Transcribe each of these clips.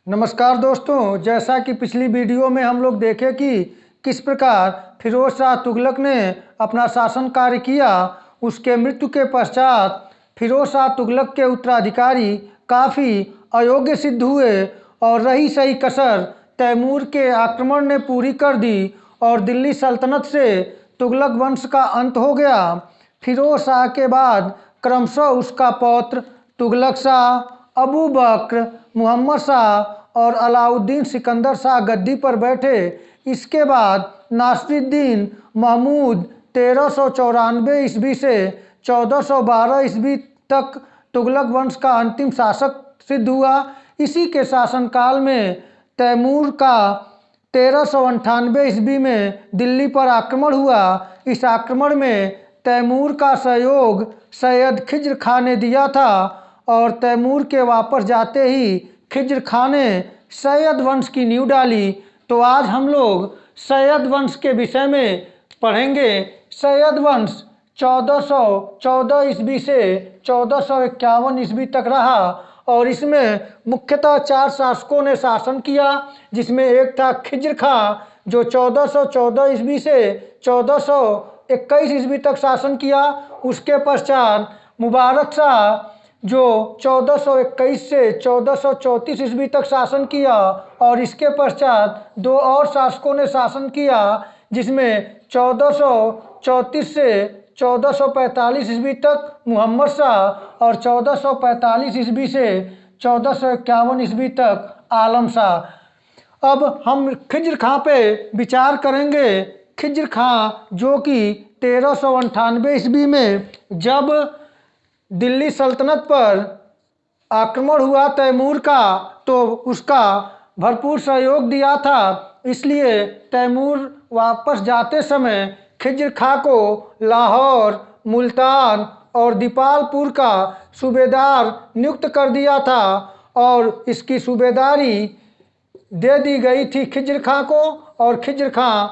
नमस्कार दोस्तों, जैसा कि पिछली वीडियो में हम लोग देखे कि किस प्रकार फिरोज शाह तुगलक ने अपना शासन कार्य किया। उसके मृत्यु के पश्चात फिरोज शाह तुगलक के उत्तराधिकारी काफ़ी अयोग्य सिद्ध हुए और रही सही कसर तैमूर के आक्रमण ने पूरी कर दी और दिल्ली सल्तनत से तुगलक वंश का अंत हो गया। फिरोज शाह के बाद क्रमशः उसका पौत्र तुगलक शाह, अबू बक्र, मोहम्मद शाह और अलाउद्दीन सिकंदर शाह गद्दी पर बैठे। इसके बाद नासिरुद्दीन महमूद 1394 ईस्वी से 1412 ईस्वी तक तुगलक वंश का अंतिम शासक सिद्ध हुआ। इसी के शासनकाल में तैमूर का 1398 ईस्वी में दिल्ली पर आक्रमण हुआ। इस आक्रमण में तैमूर का सहयोग सैयद खिज्र खां ने दिया था और तैमूर के वापस जाते ही खिज्र खां ने सैयद वंश की नींव डाली। तो आज हम लोग सैयद वंश के विषय में पढ़ेंगे। सैयद वंश 1414 ईस्वी से 1451 ईस्वी तक रहा और इसमें मुख्यतः 4 शासकों ने शासन किया, जिसमें एक था खिज्र खां जो 1414 ईस्वी से 1421 ईस्वी तक शासन किया। उसके पश्चात मुबारक शाह जो 1421 से 1434 ईस्वी तक शासन किया और इसके पश्चात 2 और शासकों ने शासन किया, जिसमें 1434 से 1445 ईस्वी तक मोहम्मद शाह और 1445 ईस्वी से 1451 ईस्वी तक आलम शाह। अब हम खिज्र खां पे विचार करेंगे। खिज्र खां जो कि 1398 ईस्वी में जब दिल्ली सल्तनत पर आक्रमण हुआ तैमूर का, तो उसका भरपूर सहयोग दिया था। इसलिए तैमूर वापस जाते समय खिज्र खां को लाहौर, मुल्तान और दीपालपुर का सूबेदार नियुक्त कर दिया था और इसकी सूबेदारी दे दी गई थी खिज्र खां को और खिज्र खां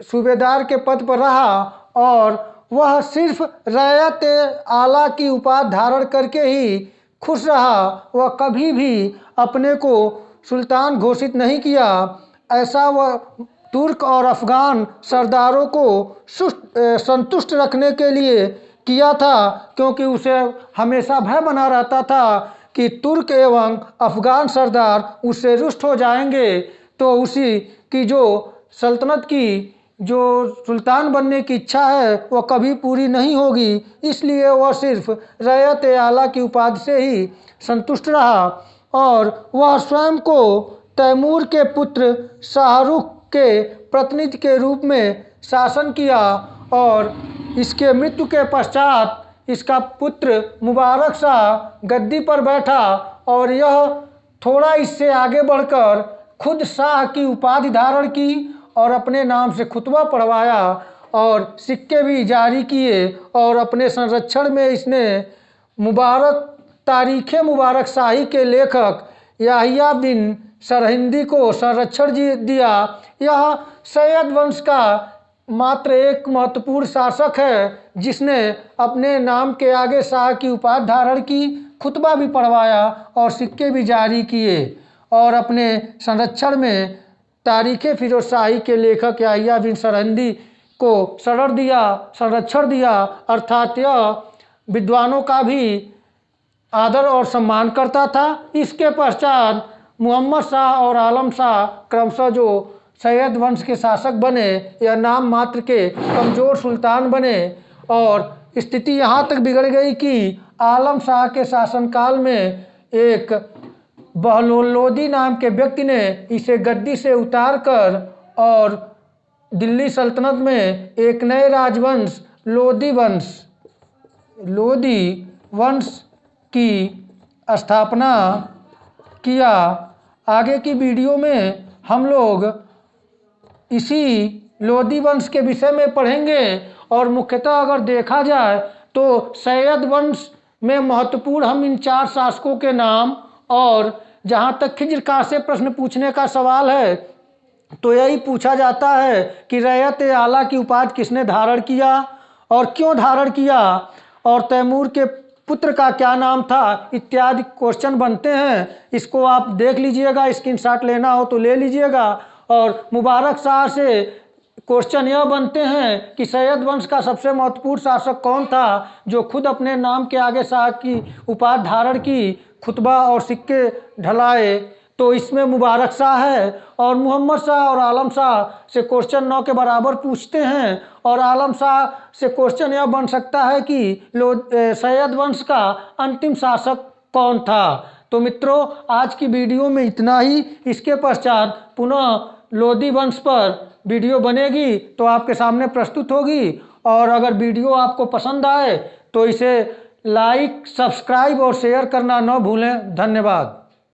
सूबेदार के पद पर रहा और वह सिर्फ रैयत आला की उपाधि धारण करके ही खुश रहा। वह कभी भी अपने को सुल्तान घोषित नहीं किया। ऐसा वह तुर्क और अफगान सरदारों को संतुष्ट रखने के लिए किया था, क्योंकि उसे हमेशा भय बना रहता था कि तुर्क एवं अफगान सरदार उससे रुष्ट हो जाएंगे, तो उसी की जो सल्तनत की जो सुल्तान बनने की इच्छा है वह कभी पूरी नहीं होगी। इसलिए वह सिर्फ रैयत आला की उपाधि से ही संतुष्ट रहा और वह स्वयं को तैमूर के पुत्र शाहरुख के प्रतिनिधि के रूप में शासन किया और इसके मृत्यु के पश्चात इसका पुत्र मुबारक शाह गद्दी पर बैठा और यह थोड़ा इससे आगे बढ़कर खुद शाह की उपाधि धारण की और अपने नाम से खुतबा पढ़वाया और सिक्के भी जारी किए और अपने संरक्षण में इसने तारीख़ मुबारक शाही के लेखक याहिया बिन सरहिंदी को संरक्षण दिया। यह सैयद वंश का मात्र एक महत्वपूर्ण शासक है जिसने अपने नाम के आगे शाह की उपाधि धारण की, खुतबा भी पढ़वाया और सिक्के भी जारी किए और अपने संरक्षण में तारीख़ फिरोज शाही के लेखक याहिया बिन सरहिंदी को संरक्षण दिया। अर्थात यह विद्वानों का भी आदर और सम्मान करता था। इसके पश्चात मोहम्मद शाह और आलम शाह क्रमशः जो सैयद वंश के शासक बने, यह नाम मात्र के कमज़ोर सुल्तान बने और स्थिति यहाँ तक बिगड़ गई कि आलम शाह के शासनकाल में एक बहलोल लोदी नाम के व्यक्ति ने इसे गद्दी से उतारकर और दिल्ली सल्तनत में एक नए राजवंश लोदी वंश की स्थापना किया। आगे की वीडियो में हम लोग इसी लोदी वंश के विषय में पढ़ेंगे और मुख्यतः अगर देखा जाए तो सैयद वंश में महत्वपूर्ण हम इन 4 शासकों के नाम और जहाँ तक खिज्र खां से प्रश्न पूछने का सवाल है तो यही पूछा जाता है कि रैयत आला की उपाधि किसने धारण किया और क्यों धारण किया और तैमूर के पुत्र का क्या नाम था, इत्यादि क्वेश्चन बनते हैं। इसको आप देख लीजिएगा, स्क्रीनशॉट लेना हो तो ले लीजिएगा। और मुबारक शाह से क्वेश्चन यह बनते हैं कि सैयद वंश का सबसे महत्वपूर्ण शासक कौन था जो खुद अपने नाम के आगे शाह की उपाधि धारण की, खुतबा और सिक्के ढलाए, तो इसमें मुबारक शाह है। और मोहम्मद शाह और आलम शाह से क्वेश्चन 9 के बराबर पूछते हैं। और आलम शाह से क्वेश्चन यह बन सकता है कि सैयद वंश का अंतिम शासक कौन था। तो मित्रों, आज की वीडियो में इतना ही। इसके पश्चात पुनः लोधी वंश पर वीडियो बनेगी तो आपके सामने प्रस्तुत होगी। और अगर वीडियो आपको पसंद आए तो इसे लाइक, सब्सक्राइब और शेयर करना न भूलें। धन्यवाद।